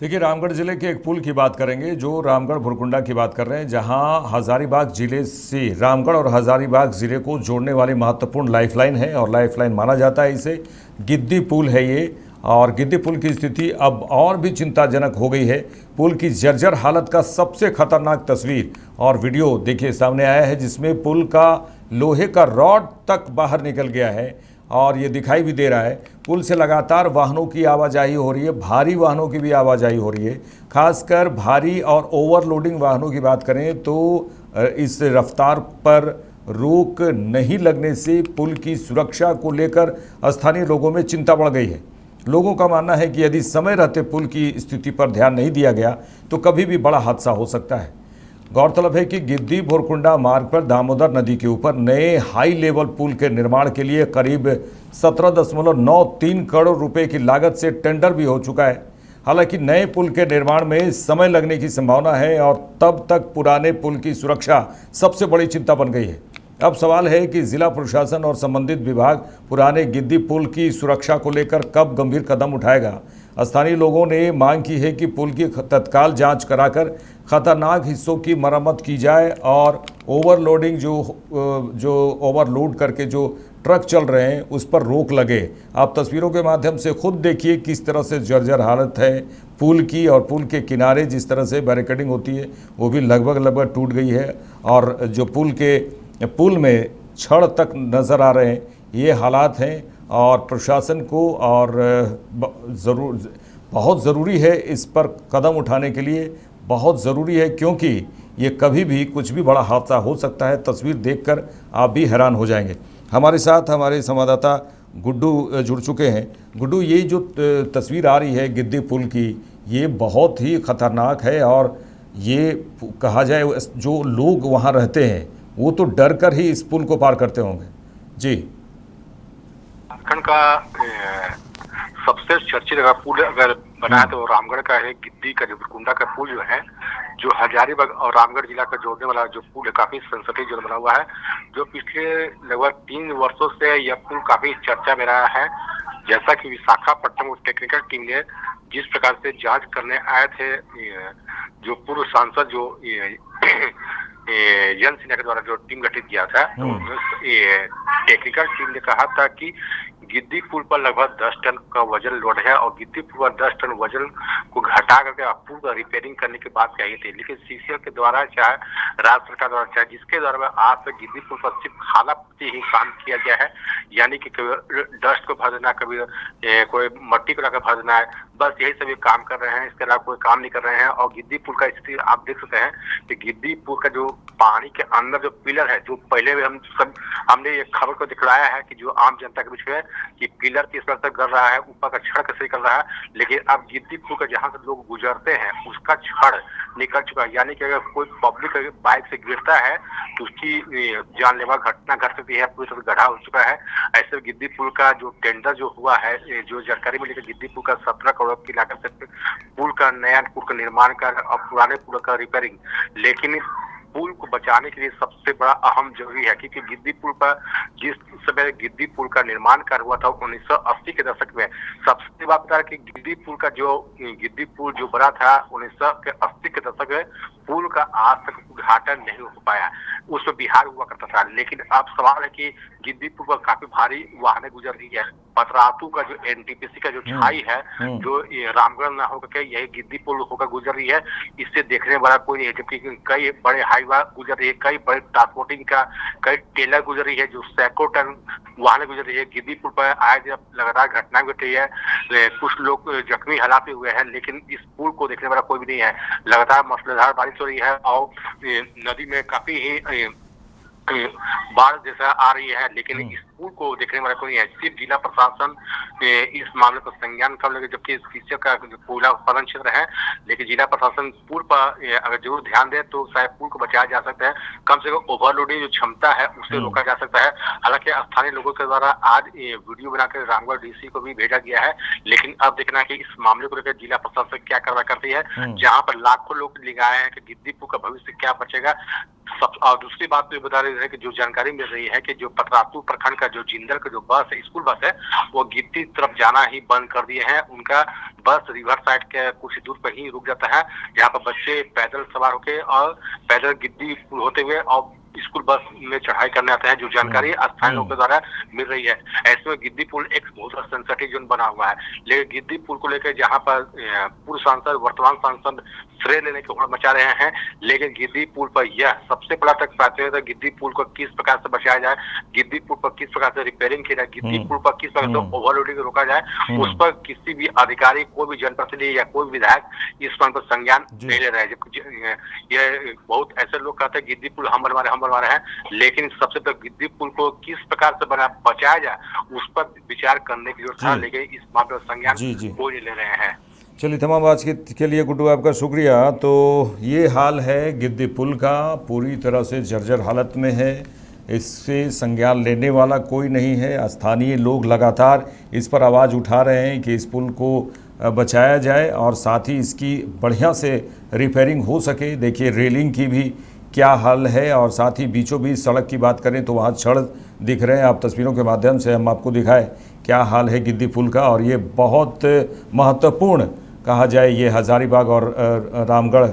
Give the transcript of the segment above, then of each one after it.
देखिए, रामगढ़ जिले के एक पुल की बात करेंगे जो रामगढ़ भुरकुंडा की बात कर रहे हैं, जहां हजारीबाग जिले से रामगढ़ और हजारीबाग जिले को जोड़ने वाली महत्वपूर्ण लाइफलाइन है और लाइफलाइन माना जाता है इसे। गिद्दी पुल है ये, और गिद्दी पुल की स्थिति अब और भी चिंताजनक हो गई है। पुल की जर्जर हालत का सबसे खतरनाक तस्वीर और वीडियो देखिए सामने आया है, जिसमें पुल का लोहे का रॉड तक बाहर निकल गया है और ये दिखाई भी दे रहा है। पुल से लगातार वाहनों की आवाजाही हो रही है, भारी वाहनों की भी आवाजाही हो रही है। खासकर भारी और ओवरलोडिंग वाहनों की बात करें तो इस रफ्तार पर रोक नहीं लगने से पुल की सुरक्षा को लेकर स्थानीय लोगों में चिंता बढ़ गई है। लोगों का मानना है कि यदि समय रहते पुल की स्थिति पर ध्यान नहीं दिया गया तो कभी भी बड़ा हादसा हो सकता है। गौरतलब है कि गिद्दी भुरकुंडा मार्ग पर दामोदर नदी के ऊपर नए हाई लेवल पुल के निर्माण के लिए करीब 17.93 करोड़ रुपए की लागत से टेंडर भी हो चुका है। हालांकि नए पुल के निर्माण में समय लगने की संभावना है और तब तक पुराने पुल की सुरक्षा सबसे बड़ी चिंता बन गई है। अब सवाल है कि जिला प्रशासन और संबंधित विभाग पुराने गिद्दी पुल की सुरक्षा को लेकर कब गंभीर कदम उठाएगा। स्थानीय लोगों ने मांग की है कि पुल की तत्काल जांच कराकर खतरनाक हिस्सों की मरम्मत की जाए और ओवरलोडिंग जो ओवरलोड करके जो ट्रक चल रहे हैं उस पर रोक लगे। आप तस्वीरों के माध्यम से खुद देखिए किस तरह से जर्जर हालत है पुल की, और पुल के किनारे जिस तरह से बैरिकेडिंग होती है वो भी लगभग टूट गई है, और जो पुल में छड़ तक नज़र आ रहे हैं। ये हालात हैं और प्रशासन को और बहुत ज़रूरी है इस पर कदम उठाने के लिए, बहुत ज़रूरी है, क्योंकि ये कभी भी कुछ भी बड़ा हादसा हो सकता है। तस्वीर देखकर आप भी हैरान हो जाएंगे। हमारे साथ हमारे संवाददाता गुड्डू जुड़ चुके हैं। गुड्डू, ये जो तस्वीर आ रही है गिद्दी पुल की, ये बहुत ही खतरनाक है और ये कहा जाए जो लोग वहाँ रहते हैं वो तो डर कर ही इस पुल को पार करते होंगे। जी, झारखंड का सबसे चर्चित अगर पुल अगर बना है तो रामगढ़ का है। गिद्दी का जो भुरकुंडा का पुल जो है, जो हजारीबाग और रामगढ़ जिला का जोड़ने वाला जो पुल है, काफी सेंसिटिव जो बना हुआ है, जो पिछले लगभग 3 वर्षों से यह पुल काफी चर्चा में रहा है। जैसा कि विशाखापट्टनम टेक्निकल टीम ने जिस प्रकार से जांच करने आए थे, जो पूर्व सांसद जो जन सिन्हा के द्वारा जो टीम गठित किया था, तो टेक्निकल टीम ने कहा था कि गिद्दी पुल पर लगभग 10 टन का वजन लोड है और गिद्दी पुल पर 10 टन वजन को घटा करके पुल का रिपेयरिंग करने की बात कही थी। लेकिन सीसीएल के द्वारा, चाहे राज्य सरकार द्वारा, चाहे जिसके द्वारा आज तक गिद्दी पुल पर सिर्फ खाला पुट्टी ही काम किया गया है, यानी कि कभी डस्ट को भर देना, कभी कोई मट्टी को लाकर भर देना है, बस यही सभी काम कर रहे हैं। इसके अलावा कोई काम नहीं कर रहे हैं। और गिद्दी पुल का स्थिति आप देख सकते हैं कि गिद्दी पुल का जो पानी के अंदर जो पिलर है, जो पहले भी हमने ये खबर को दिखलाया है कि जो आम जनता के बीच में कि पिलर किस तरह से गिर रहा है, ऊपर का छड़ कैसे कर रहा है, लेकिन अब गिद्दी पुल का जहां से लोग गुजरते हैं उसका छड़ निकल चुका है। यानी कि अगर कोई पब्लिक बाइक से गिरता है तो उसकी जानलेवा घटना घट सकती है, पूरी तरह गड्ढा हो चुका है। ऐसे गिद्दी पुल का जो टेंडर जो हुआ है, जो जानकारी मिली कि गिद्दी पुल का 17 करोड़ की लागत से पुल का नया पुल का निर्माण कर और पुराने पुल का रिपेयरिंग, लेकिन पुल को बचाने के लिए सबसे बड़ा अहम जरूरी है, क्योंकि गिद्दी पुल पर जिस समय गिद्दी पुल का निर्माण कार्य हुआ था 1980 के दशक में, सबसे बात बता कि गिद्दी पुल जो बना था 1980 के दशक में, पुल का आज तक उद्घाटन नहीं हो पाया। उसमें बिहार हुआ करता था। लेकिन अब सवाल है कि गिद्दी पुल पर काफी भारी वाहनें गुजर रही है। पतरातू का जो एनटीपीसी का जो छाई है, जो रामगढ़ न होकर के यही गिद्दी पुल होकर गुजर रही है, इससे देखने वाला कोई नहीं है। जबकि कई बड़े हाईवा गुजर रही है, कई बड़े ट्रांसपोर्टिंग का कई टेलर गुजर रही है, जो सैकड़ों टन वाहनें गुजर रही है। गिद्दी पुल पर आए जब लगातार घटना घट रही है, कुछ लोग जख्मी हालात में हुए हैं, लेकिन इस पुल को देखने वाला कोई भी नहीं है। लगातार मूसलाधार बारिश हो रही है और नदी में काफी ही बाढ़ जैसा आ रही है, लेकिन इस पुल को देखने वाला कोई नहीं है। सिर्फ जिला प्रशासन इस मामले पर संज्ञान कर लेगा, जबकि सीसीएल का जो पूरा उत्पादन क्षेत्र है, लेकिन जिला प्रशासन पुल पर अगर जरूर ध्यान दे तो शायद पुल को बचाया जा सकता है। कम से कम ओवरलोडिंग जो क्षमता है उसे रोका जा सकता है। हालांकि स्थानीय लोगों के द्वारा आज वीडियो बनाकर रामगढ़ डीसी को भी भेजा गया है, लेकिन अब देखना है कि इस मामले को लेकर जिला प्रशासन क्या कार्रवाई करती है, जहाँ पर लाखों लोग लगाए हैं कि गिद्दी पुल का भविष्य क्या बचेगा। और दूसरी बात तो बता रहे हैं कि जो जानकारी मिल रही है कि जो पतरातू प्रखंड का जो जिंदल का जो बस है, स्कूल बस है, वो गिद्दी तरफ जाना ही बंद कर दिए हैं। उनका बस रिवर साइड के कुछ दूर पर ही रुक जाता है, जहाँ पर बच्चे पैदल सवार होके और पैदल गिद्दी पुल होते हुए और स्कूल बस में चढ़ाई करने आते हैं, जो जानकारी स्थानीय लोगों के द्वारा मिल रही है। ऐसे में गिद्दी पुल एक बहुत सेंसिटिव जोन बना हुआ है, लेकिन गिद्दी पुल को लेकर जहां पर पूर्व सांसद वर्तमान सांसद श्रेय लेने की होड़ मचा रहे हैं, लेकिन गिद्दी पुल पर यह सबसे बड़ा तक प्राथमिकता गिद्दी पुल को किस प्रकार से बचाया जाए, गिद्दी पुल पर किस प्रकार से रिपेयरिंग की जाए, गिद्दी पुल पर किस प्रकार से ओवरलोडिंग रोका जाए, उस पर किसी भी अधिकारी, कोई भी जनप्रतिनिधि या कोई विधायक इस पर संज्ञान नहीं ले रहे हैं। जबकि ये बहुत ऐसे लोग कहते हैं गिद्दी पुल हम बनवा रहे हैं, लेकिन सबसे पहले गिद्दी पुल को किस प्रकार से बचाया जाए उस पर विचार करने की जरूरत है, लेकिन इस मामले में संज्ञान कोई नहीं ले रहे हैं। चलिए, तमाम बात के लिए गुड्डू आपका शुक्रिया। तो ये हाल है गिद्दी पुल का, पूरी तरह से जर्जर हालत में है, इससे संज्ञान लेने वाला कोई नहीं है। स्थानीय लोग लगातार इस पर आवाज़ उठा रहे हैं कि इस पुल को बचाया जाए और साथ ही इसकी बढ़िया से रिपेयरिंग हो सके। देखिए रेलिंग की भी क्या हाल है, और साथ ही बीचों बीच सड़क की बात करें तो वहाँ छड़ दिख रहे हैं। आप तस्वीरों के माध्यम से हम आपको दिखाएं क्या हाल है गिद्दी पुल का। और ये बहुत महत्वपूर्ण कहा जाए, ये हज़ारीबाग और रामगढ़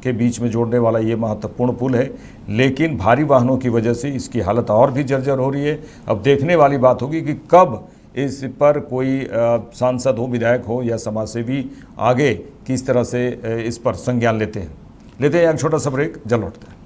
के बीच में जोड़ने वाला ये महत्वपूर्ण पुल है, लेकिन भारी वाहनों की वजह से इसकी हालत और भी जर्जर हो रही है। अब देखने वाली बात होगी कि कब इस पर कोई सांसद हो, विधायक हो या समाजसेवी आगे किस तरह से इस पर संज्ञान लेते हैं। एक छोटा सा ब्रेक, जल्द लौटते हैं।